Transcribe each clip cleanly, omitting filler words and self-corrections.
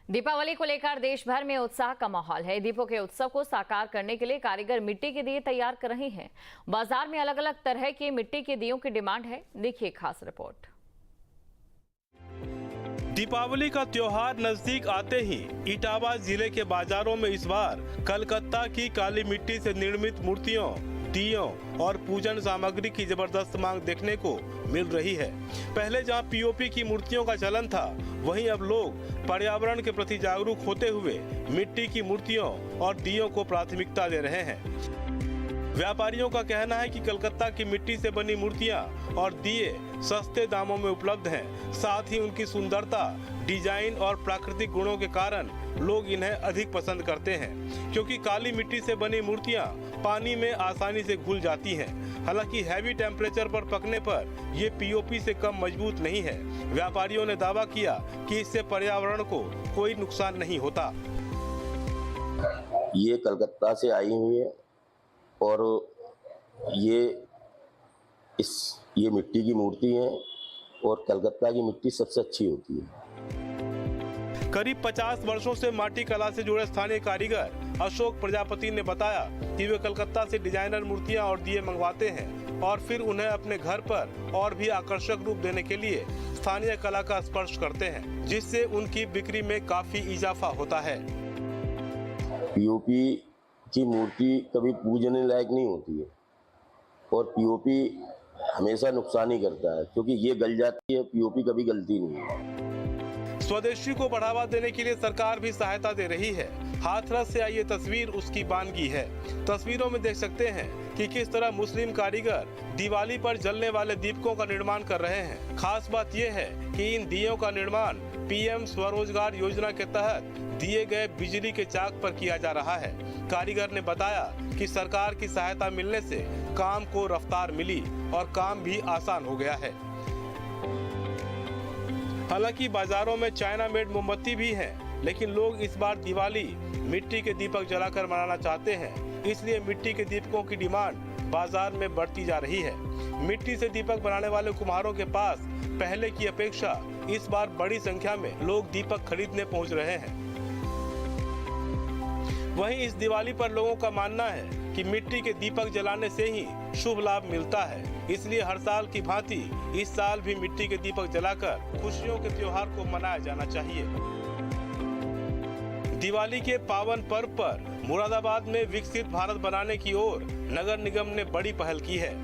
दीपावली को लेकर देश भर में उत्साह का माहौल है। दीपों के उत्सव को साकार करने के लिए कारीगर मिट्टी के दिए तैयार कर रहे हैं। बाजार में अलग अलग तरह के मिट्टी के दियों की डिमांड है। देखिए खास रिपोर्ट। दीपावली का त्योहार नजदीक आते ही इटावा जिले के बाजारों में इस बार कलकत्ता की काली मिट्टी से निर्मित मूर्तियों, दियों और पूजन सामग्री की जबरदस्त मांग देखने को मिल रही है। पहले जहां पीओपी की मूर्तियों का चलन था, वहीं अब लोग पर्यावरण के प्रति जागरूक होते हुए मिट्टी की मूर्तियों और दियों को प्राथमिकता दे रहे हैं। व्यापारियों का कहना है कि कलकत्ता की मिट्टी से बनी मूर्तियां और दिए सस्ते दामों में उपलब्ध हैं। साथ ही उनकी सुंदरता, डिजाइन और प्राकृतिक गुणों के कारण लोग इन्हें अधिक पसंद करते हैं, क्योंकि काली मिट्टी से बनी मूर्तियां पानी में आसानी से घुल जाती हैं। हालांकि हैवी टेम्परेचर पर पकने पर ये पीओपी से कम मजबूत नहीं है। व्यापारियों ने दावा किया कि इससे पर्यावरण को कोई नुकसान नहीं होता। ये कलकत्ता से आई हुई है और ये मिट्टी की मूर्ति है और कलकत्ता की मिट्टी सबसे अच्छी होती है। करीब 50 वर्षों से माटी कला से जुड़े स्थानीय कारीगर अशोक प्रजापति ने बताया कि वे कलकत्ता से डिजाइनर मूर्तियां और दिए मंगवाते हैं और फिर उन्हें अपने घर पर और भी आकर्षक रूप देने के लिए स्थानीय कला का स्पर्श करते हैं, जिससे उनकी बिक्री में काफी इजाफा होता है। पीओपी की मूर्ति कभी पूजने लायक नहीं होती है और पीओपी हमेशा नुकसान ही करता है, क्योंकि ये गल जाती है, पीओपी कभी गलती नहीं है। स्वदेशी को बढ़ावा देने के लिए सरकार भी सहायता दे रही है। हाथरस से आई ये तस्वीर उसकी बानगी है। तस्वीरों में देख सकते हैं कि किस तरह मुस्लिम कारीगर दिवाली पर जलने वाले दीपकों का निर्माण कर रहे हैं। खास बात यह है कि इन दियों का निर्माण पीएम स्वरोजगार योजना के तहत दिए गए बिजली के चाक पर किया जा रहा है। कारीगर ने बताया कि सरकार की सहायता मिलने से काम को रफ्तार मिली और काम भी आसान हो गया है। हालांकि बाजारों में चाइना मेड मोमबत्ती भी है, लेकिन लोग इस बार दिवाली मिट्टी के दीपक जलाकर मनाना चाहते हैं, इसलिए मिट्टी के दीपकों की डिमांड बाजार में बढ़ती जा रही है। मिट्टी से दीपक बनाने वाले कुम्हारों के पास पहले की अपेक्षा इस बार बड़ी संख्या में लोग दीपक खरीदने पहुंच रहे हैं। वहीं इस दिवाली पर लोगों का मानना है कि मिट्टी के दीपक जलाने से ही शुभ लाभ मिलता है, इसलिए हर साल की भांति इस साल भी मिट्टी के दीपक जलाकर खुशियों के त्योहार को मनाया जाना चाहिए। दिवाली के पावन पर्व पर मुरादाबाद में विकसित भारत बनाने की ओर नगर निगम ने बड़ी पहल की है।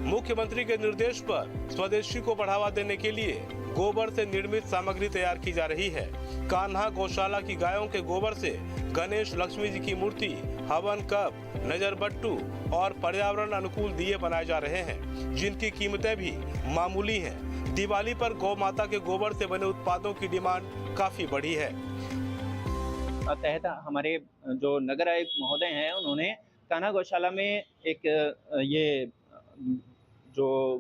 मुख्यमंत्री के निर्देश पर स्वदेशी को बढ़ावा देने के लिए गोबर से निर्मित सामग्री तैयार की जा रही है। कान्हा गौशाला की गायों के गोबर से गणेश लक्ष्मी जी की मूर्ति, हवन कप, नजरबट्टू और पर्यावरण अनुकूल दिए बनाए जा रहे हैं, जिनकी कीमतें भी मामूली हैं। दिवाली पर गौ माता के गोबर से बने उत्पादों की डिमांड काफी बढ़ी है। तहत हमारे जो नगर आयुक्त महोदय हैं, उन्होंने कान्हा गौशाला में एक ये जो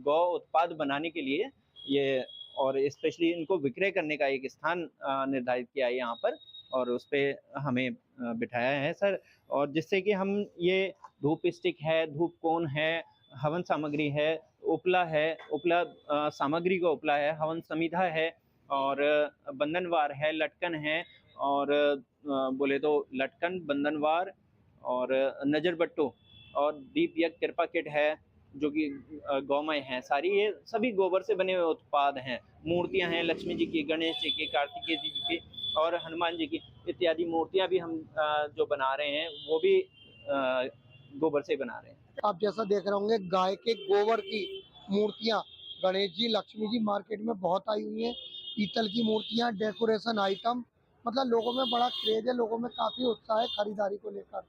गौ उत्पाद बनाने के लिए ये और स्पेशली इनको विक्रय करने का एक स्थान निर्धारित किया है यहाँ पर, और उस पर हमें बिठाया है सर। और जिससे कि हम ये धूप स्टिक है, धूप कोन है, हवन सामग्री है, उपला सामग्री का उपला है, हवन समिधा है और बंधनवार है, लटकन है और बोले तो लटकन, बंधनवार और नजरबट्टू और दीप यज्ञ कृपा किट है, जो कि गौमय हैं। सारी ये सभी गोबर से बने हुए उत्पाद हैं। मूर्तियां हैं लक्ष्मी जी की, गणेश जी की, कार्तिकेय जी की और हनुमान जी की इत्यादि मूर्तियां भी हम जो बना रहे हैं वो भी गोबर से बना रहे हैं। आप जैसा देख रहे होंगे, गाय के गोबर की मूर्तियां गणेश जी, लक्ष्मी जी मार्केट में बहुत आई हुई हैं। पीतल की मूर्तियां, डेकोरेशन आइटम, मतलब लोगों में बड़ा क्रेज है, लोगों में काफी उत्साह है खरीदारी को लेकर।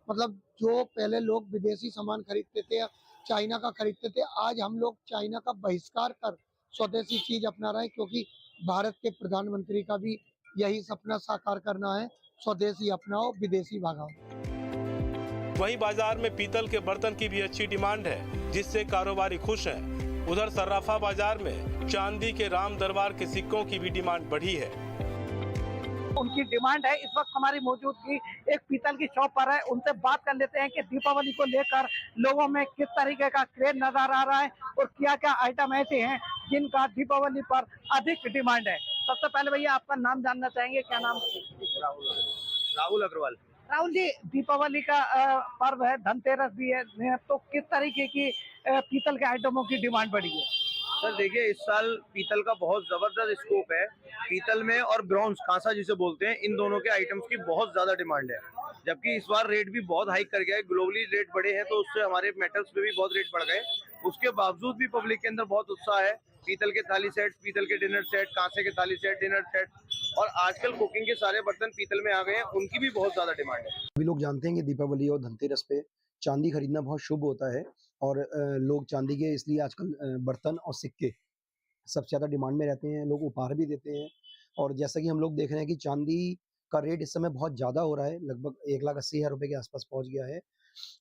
मतलब जो पहले लोग विदेशी सामान खरीदते थे या चाइना का खरीदते थे, आज हम लोग चाइना का बहिष्कार कर स्वदेशी चीज अपना रहे हैं, क्योंकि भारत के प्रधानमंत्री का भी यही सपना साकार करना है, स्वदेशी अपनाओ, विदेशी भगाओ। वहीं बाजार में पीतल के बर्तन की भी अच्छी डिमांड है, जिससे कारोबारी खुश हैं। उधर सर्राफा बाजार में चांदी के राम दरबार के सिक्कों की भी डिमांड बढ़ी है। उनकी डिमांड है। इस वक्त हमारी मौजूदगी एक पीतल की शॉप पर है, उनसे बात कर लेते हैं कि दीपावली को लेकर लोगों में किस तरीके का क्रेज नजर आ रहा है और क्या क्या आइटम ऐसे हैं जिनका दीपावली पर अधिक डिमांड है। सबसे पहले भैया आपका नाम जानना चाहेंगे, क्या नाम? राहुल अग्रवाल। राहुल जी, दीपावली का पर्व है, धनतेरस भी है, तो किस तरीके की पीतल के आइटमों की डिमांड बढ़ी है? सर देखिए, इस साल पीतल का बहुत जबरदस्त स्कोप है। पीतल में और ब्रॉन्ज, कांसा जिसे बोलते हैं, इन दोनों के आइटम्स की बहुत ज्यादा डिमांड है। जबकि इस बार रेट भी बहुत हाइक कर गया है, ग्लोबली रेट बढ़े हैं तो उससे हमारे मेटल्स पे भी बहुत रेट बढ़ गए। उसके बावजूद भी पब्लिक के अंदर बहुत उत्साह है। पीतल के थाली सेट, पीतल के डिनर सेट, कांसे के थाली सेट, डिनर सेट, और आजकल कुकिंग के सारे बर्तन पीतल में आ गए हैं, उनकी भी बहुत ज्यादा डिमांड है। सभी लोग जानते हैं कि दीपावली और धनतेरस पे चांदी खरीदना बहुत शुभ होता है, और लोग चांदी के इसलिए आजकल बर्तन और सिक्के सबसे ज़्यादा डिमांड में रहते हैं, लोग उपहार भी देते हैं। और जैसा कि हम लोग देख रहे हैं कि चांदी का रेट इस समय बहुत ज़्यादा हो रहा है, लगभग 1,80,000 रुपये के आसपास पहुंच गया है।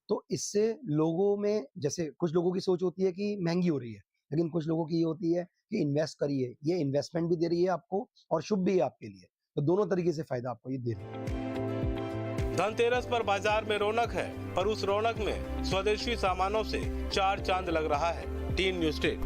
तो इससे लोगों में, जैसे कुछ लोगों की सोच होती है कि महंगी हो रही है, लेकिन कुछ लोगों की ये होती है कि इन्वेस्ट करिए, ये इन्वेस्टमेंट भी दे रही है आपको और शुभ भी है आपके लिए, तो दोनों तरीके से फायदा आपको ये दे रही है। धनतेरस पर बाजार में रौनक है, पर उस रौनक में स्वदेशी सामानों से चार चांद लग रहा है। Tin news 10।